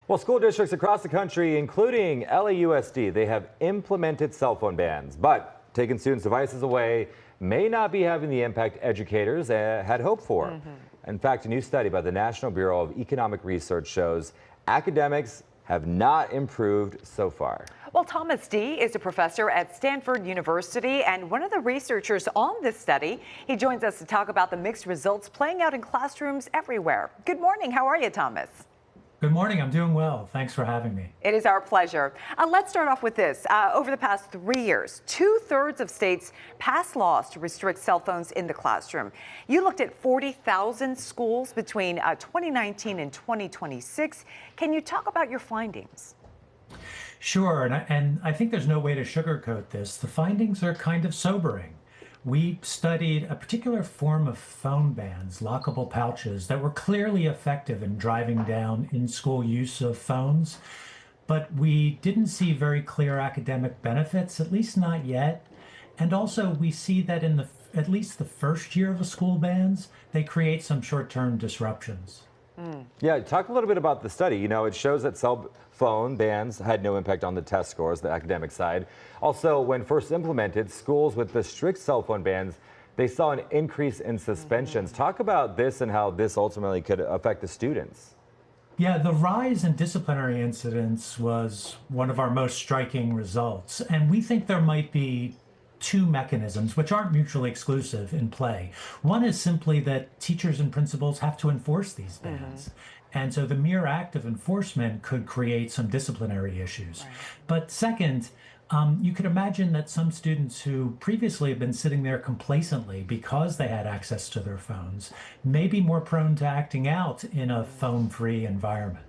Well, school districts across the country, including LAUSD, they have implemented cell phone bans, but taking students' devices away may not be having the impact educators had hoped for. In fact, a new study by the National Bureau of Economic Research shows academics have not improved so far. Well, Thomas D. is a professor at Stanford University and one of the researchers on this study. He joins us to talk about the mixed results playing out in classrooms everywhere. Good morning. How are you, Thomas? Good morning. I'm doing well. Thanks for having me. It is our pleasure. Let's start off with this. Over the past 3 years, 2/3 of states passed laws to restrict cell phones in the classroom. You looked at 40,000 schools between 2019 and 2026. Can you talk about your findings? Sure. And I think there's no way to sugarcoat this. The findings are kind of sobering. We studied a particular form of phone bans, lockable pouches, that were clearly effective in driving down in-school use of phones, but we didn't see very clear academic benefits, at least not yet. And also we see that in at least the first year of a school bans, they create some short-term disruptions. Yeah, talk a little bit about the study. You know, it shows that cell phone bans had no impact on the test scores, the academic side. Also, when first implemented, schools with the strict cell phone bans, they saw an increase in suspensions. Talk about this and how this ultimately could affect the students. Yeah, the rise in disciplinary incidents was one of our most striking results. And we think there might be two mechanisms, which aren't mutually exclusive, in play. One is simply that teachers and principals have to enforce these bans. And so the mere act of enforcement could create some disciplinary issues. Right. But second, you could imagine that some students who previously have been sitting there complacently because they had access to their phones may be more prone to acting out in a phone-free environment.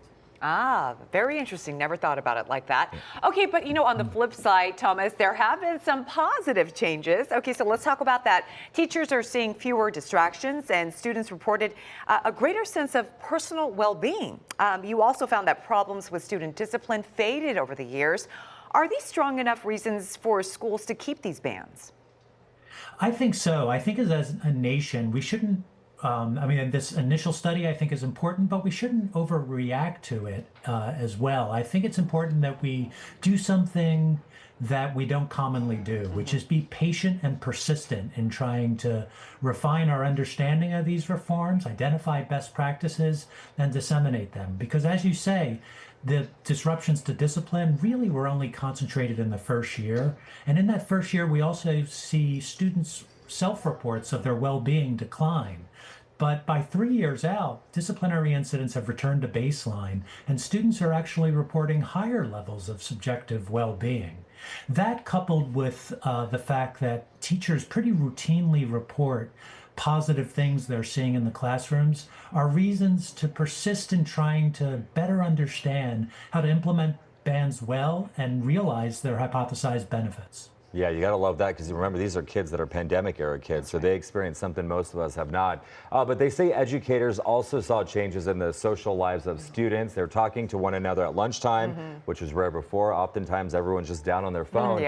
Very interesting. Never thought about it like that. Okay, but on the flip side, Thomas, there have been some positive changes. Okay, so let's talk about that. Teachers are seeing fewer distractions and students reported a greater sense of personal well-being. You also found that problems with student discipline faded over the years. Are these strong enough reasons for schools to keep these bans? I think so. I think as a nation, we shouldn't this initial study I think is important, but we shouldn't overreact to it as well. I think it's important that we do something that we don't commonly do, which is be patient and persistent in trying to refine our understanding of these reforms, identify best practices, and disseminate them. Because as you say, the disruptions to discipline really were only concentrated in the first year. And in that first year, we also see students' self-reports of their well-being decline. But by 3 years out, disciplinary incidents have returned to baseline, and students are actually reporting higher levels of subjective well-being. That, coupled with the fact that teachers pretty routinely report positive things they're seeing in the classrooms, are reasons to persist in trying to better understand how to implement bans well and realize their hypothesized benefits. Yeah, you got to love that, because remember, these are kids that are pandemic era kids, so they experience something most of us have not. But they say educators also saw changes in the social lives of students. They're talking to one another at lunchtime, which was rare before. Oftentimes, everyone's just down on their phone.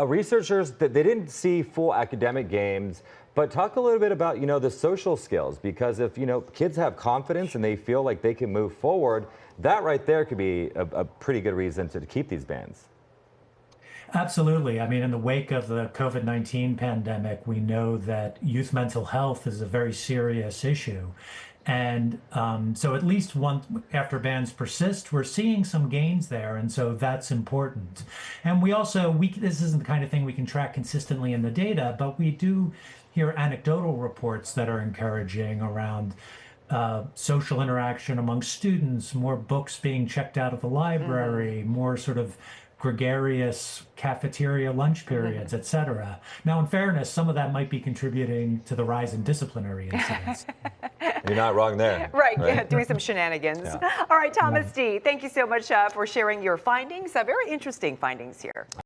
Researchers, they didn't see full academic gains, but talk a little bit about, the social skills, because if, kids have confidence and they feel like they can move forward, that right there could be a pretty good reason to keep these bans. Absolutely. I mean, in the wake of the COVID-19 pandemic, we know that youth mental health is a very serious issue. And so at least after bans persist, we're seeing some gains there. And so that's important. And we also, this isn't the kind of thing we can track consistently in the data, but we do hear anecdotal reports that are encouraging around social interaction among students, more books being checked out of the library, more sort of gregarious cafeteria lunch periods, et cetera. Now, in fairness, some of that might be contributing to the rise in disciplinary incidents. You're not wrong there. Right? Yeah, doing some shenanigans. Yeah. All right, Thomas D., thank you so much for sharing your findings. Very interesting findings here.